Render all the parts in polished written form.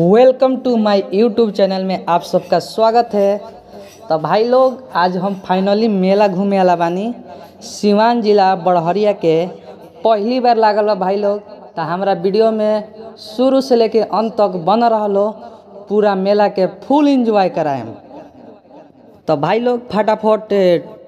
Welcome to my YouTube channel में आप सबका स्वागत है। तो भाई लोग आज हम फाइनली मेला घूमे वाला बानी। सिवान जिला बड़हरिया के पहली बार लागल बा भाई लोग। तो हमारा वीडियो में शुरू से लेके अंत तक बन रहा पूरा मेला के फुल एंजॉय कराएम। तो भाई लोग फटाफट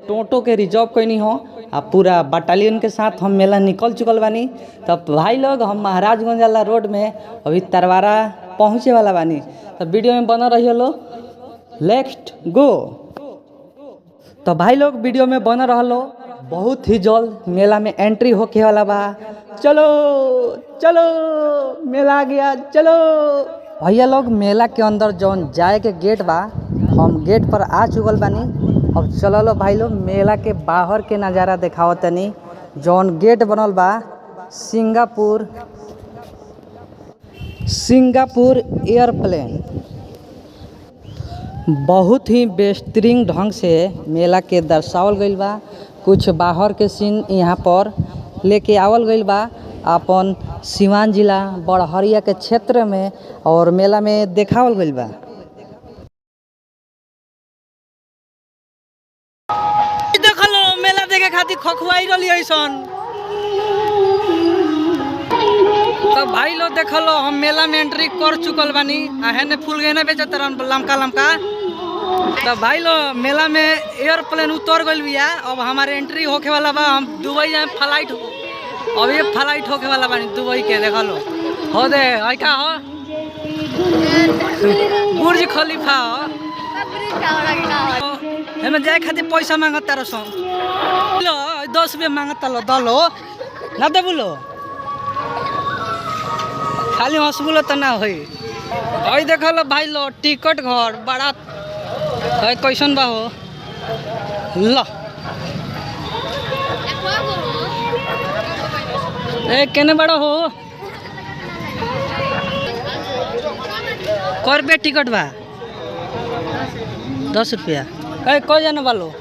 टोटो के रिजर्व कैनी हो आ पूरा बटालियन के साथ हम मेला निकल चुकल बानी। तब भाई लोग हम महाराजगंज वाला रोड में अभी तरवारा पहुँचे वाला बानी। तो वीडियो में बना रही लो, लेट्स गो। तो भाई लोग वीडियो में बना रहो, बहुत ही जल्द मेला में एंट्री होके वाला बा। चलो चलो मेला आ गया, चलो भैया लोग। मेला के अंदर जौन जाए के गेट बा, हम गेट पर आ चुकल बानी। अब चलो लो भाई लोग मेला के बाहर के नज़ारा दिखाओ तनी। जौन गेट बनल बा सिंगापुर एयरप्लेन, बहुत ही बेहतरीन ढंग से मेला के दर्शावल गइल बा। कुछ बाहर के सीन यहाँ पर लेके आवल गइल बा अपन सिवान जिला बड़हरिया के क्षेत्र में, और मेला में देखावल गइल बा। देखलो मेला देखे खातिर खखुआई रही ऐसन। तो भाई लोग देखलो हम मेला में एंट्री कर चुकल बानी। ने फूल गहना बेचत लमका लमका। तो भाई लोग मेला में एयरप्लेन उतर गइल बिया। अब हमारे एंट्री होके वाला बा। हम दुबई जाए फ्लाइट अब ये फ्लाइट होके वाला बानी दुबई के। देखलो हो दे है का हो बुर्ज खलीफा हो। हमें जाए खातिर पैसा मांगता रहो, 10 रुपये मांगता लो दलो ना दे बोलो, खाली हंसबुलो तो ना हो। देख लो भाई लो टिकट घर बड़ा कैसन बा हो। लो केने बड़ा हो कर पे टिकट बा 10 रुपया। कौ जाने वालो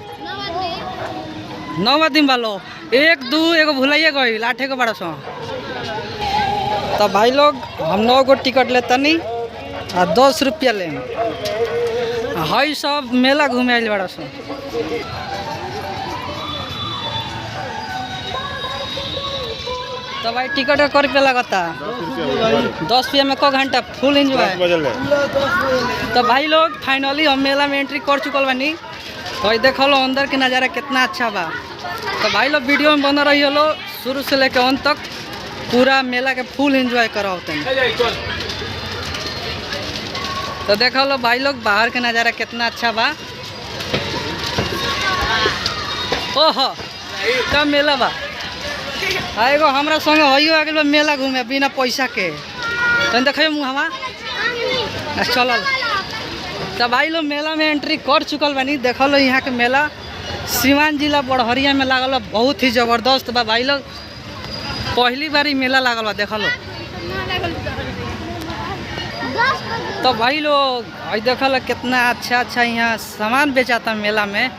9 आदमी वालो, 1 2 एगो भुलाइए गई 8 को बड़ा सौ। तो भाई लोग हम 9 गो टिकट लेता नहीं और 10 रुपया ले हई सब मेला घूमे आइल बड़ा सौ। तो भाई टिकट का कर रुपया लगता 10 रुपया में को घंटा फुल एंजॉय। तो भाई लोग फाइनली हम मेला में एंट्री कर चुकल बानी। तो देखो लो अंदर के नज़ारा कितना अच्छा बा। तो भाई लोग वीडियो में बना रही लो शुरू से लेकर अंत तक पूरा मेला के फुल एंजॉय कराओ तनी। तो देखो लो भाई लोग बाहर के नज़ारा कितना अच्छा बा। ओहो कब मेला बा एगो हमरा संगे हइयो आ गइल मेला घूमे बिना पैसा के। तो देखिए मुँह चल। तो भाई लोग मेला में एंट्री कर चुकल बानी। देखो लो यहाँ के मेला सिवान जिला बड़हरिया में लागल, बहुत ही ज़बरदस्त बा भाई लोग। पहली बार ही मेला लागल बा देखो लो। तो भाई लोग देखो लो कितना अच्छा अच्छा यहाँ सामान बेचाता मेला में।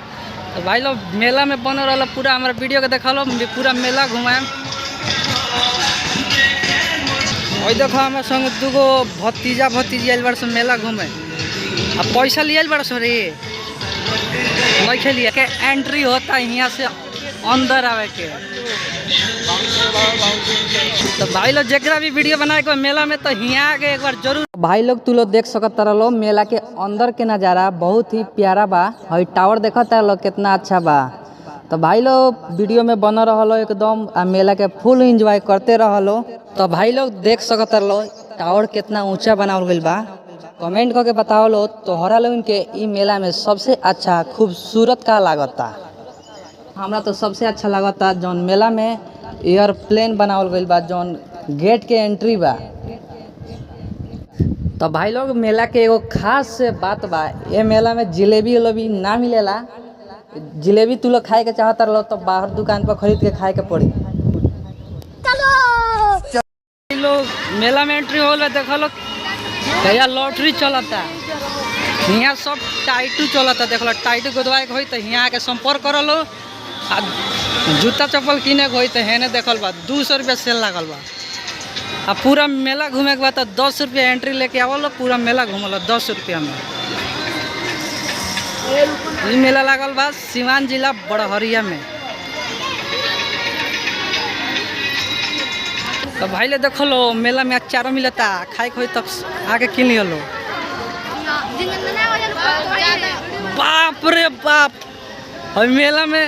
तो भाई लोग मेला में बन रहा पूरा हमारा वीडियो के देखा लो पूरा मेला घुमाए। और देखो हमारे संग 2 गो भतीजा आयल बड़ मेला घूमे अब पैसा लिया बड़ा सो रे नहीं लिया के एंट्री होता यहाँ से अंदर आवे के। तो भाई लोग जरा भी वीडियो बनाए को मेला में तो यहाँ आके एक बार जरूर। भाई लोग तू लोग देख सकता रहो मेला के अंदर के नज़ारा बहुत ही प्यारा बा। हई टावर देखता रहो कितना अच्छा बा। तो भाई लोग वीडियो में बना रहो एकदम आ मेला के फुल एंजॉय करते रहो। तो भाई लोग देख सकता रहो टावर कितना ऊंचा बनावल गइल बा। कमेंट करके बताओ लो तोहरा लोगन के ई मेला में सबसे अच्छा खूबसूरत का लागता। हमरा तो सबसे अच्छा लागता जौन मेला में एयरप्लेन बनावल गइल बा, जौन गेट के एंट्री बा। तो भाई लोग मेला के एगो खास बात बा, ये मेला में जिलेबी उलेबी ना मिलेला। जिलेबी तू लोग खाए के चाहता रहो तो बाहर दुकान पर खरीद के खाए के पड़ी। लोग मेला में एंट्री हो देखो लोग भैया लॉटरी चलता यहाँ सब टाइटू चलता। देख लो टाइटू गोदवाए के हो तो यहाँ आके संपर्क कर लो। जूता चप्पल किने के हो तो हेने देखल बा 200 रुपया सेल लागल बा। अब पूरा मेला घूमे के बाद 10 रुपया एंट्री लेके आवलो, पूरा मेला घूमल 10 रुपया में। ये मेला लागल बा सिवान जिला बड़हरिया में। तो भाई ले देखो लो मेला में अचारो मिलता, खाए खोई तक आके किन लियो लो। बाप रे बाप, और मेला में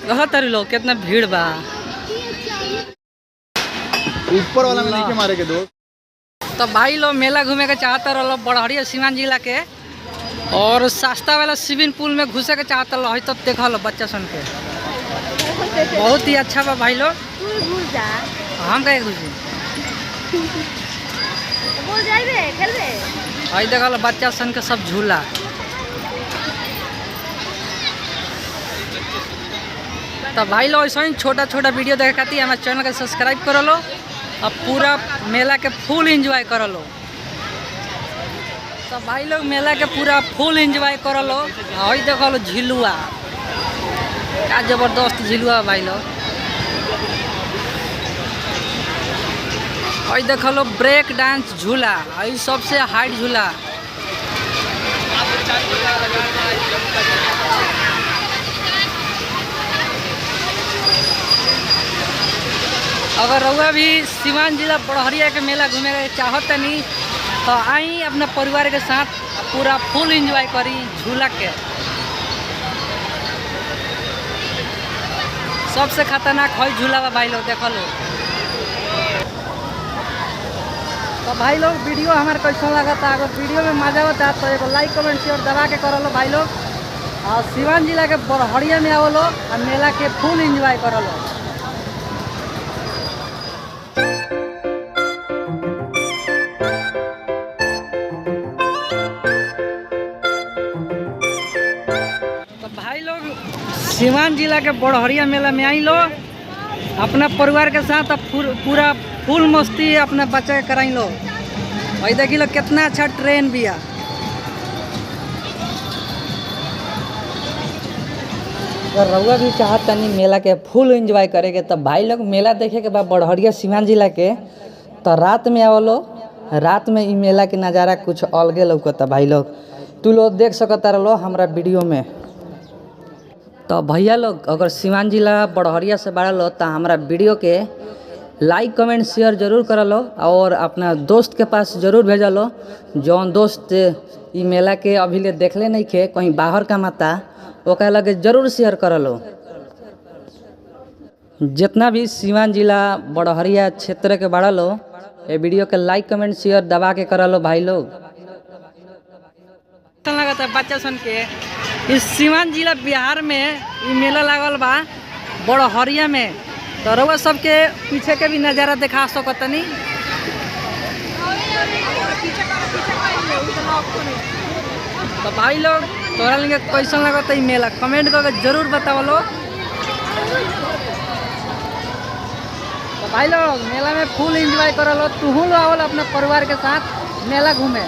रहत रही लोग कितना भीड़ बा। ऊपर वाला में नहीं मारे के दो। तो भाई लोग मेला घूमे के चाहता रहो बड़हरिया सिवान जिला के, और सस्ता वाला स्विमिंग पूल में घुसे के चाहता रहो तो देखा लो बच्चा सन के बहुत ही अच्छा बा भाई लोग। हम कहे घुसे भाई देखा लो बच्चा सन के सब झूला। तो भाई लोग ऐसा ही छोटा छोटा वीडियो देखे खाती हमारे चैनल के सब्सक्राइब कर लो, अब पूरा मेला के फुल एंजॉय कर लो। तो भाई लोग मेला के पूरा फुल एंजॉय कर लो। और देखो लो झिलुआ, क्या जबरदस्त झिलुआ भाई लोग। और देखो लो ब्रेक डांस झूला, और सबसे हाइट झूला। अगर रउआ भी सिवान जिला बड़हरिया के मेला घूमे के चाहत नहीं तो आई अपने परिवार के साथ पूरा फुल एंजॉय करी झूला के। सबसे खतरनाक है झूला बा भाई लोग देखो लो। तो भाई लोग वीडियो हमारे कैसा लगा था, अगर वीडियो में मजा होता तो एक लाइक कमेंट शेयर दबा के कर लो भाई लोग। और सिवान जिला के बड़हरिया में आओ लो और मेला के फुल एंजॉय कर लो। सिवान जिला के बड़हरिया मेला में आई लो अपना परिवार के साथ, अब पूरा फुल मस्ती अपना बच्चा के कराई लो। भाई देखी लो कितना अच्छा ट्रेन भी है। अगर रउआ भी चाहता नहीं मेला के फुल एंजॉय करेंगे तब भाई लोग मेला देखे के बाद बड़हरिया सिवान जिला के तो रात में आओ लो। रात में ई मेला के नज़ारा कुछ अलगे लौकता भाई लोग, तू लोग देख सकता रहो हमारा वीडियो में। तो भैया लोग अगर सिवान जिला बड़हरिया से बाड़ा लो तो हमारा वीडियो के लाइक कमेंट शेयर जरूर कर लो, और अपना दोस्त के पास जरूर भेजा लो जौन दोस्त ई मेला के अभी ले देखले नहीं खे, कहीं बाहर का माता ओकरा लगे जरूर शेयर कर लो। जितना भी सिवान जिला बड़हरिया क्षेत्र के बाड़ा लो ये वीडियो के लाइक कमेंट शेयर दबा के कर लो भाई लोग। लगता बच्चा सन के इस सिवान जिला बिहार में ये मेला लागल बा बड़हरिया में। तो रउआ सबके पीछे के भी नज़ारा दिखा सकतनी। तो भाई लोग तोरा लगे कैसा लगता है मेला कमेंट करके जरूर बताओ लो। तो भाई लोग मेला में फुल एंजॉय कर लो, तू लो आओ अपने परिवार के साथ मेला घूमे।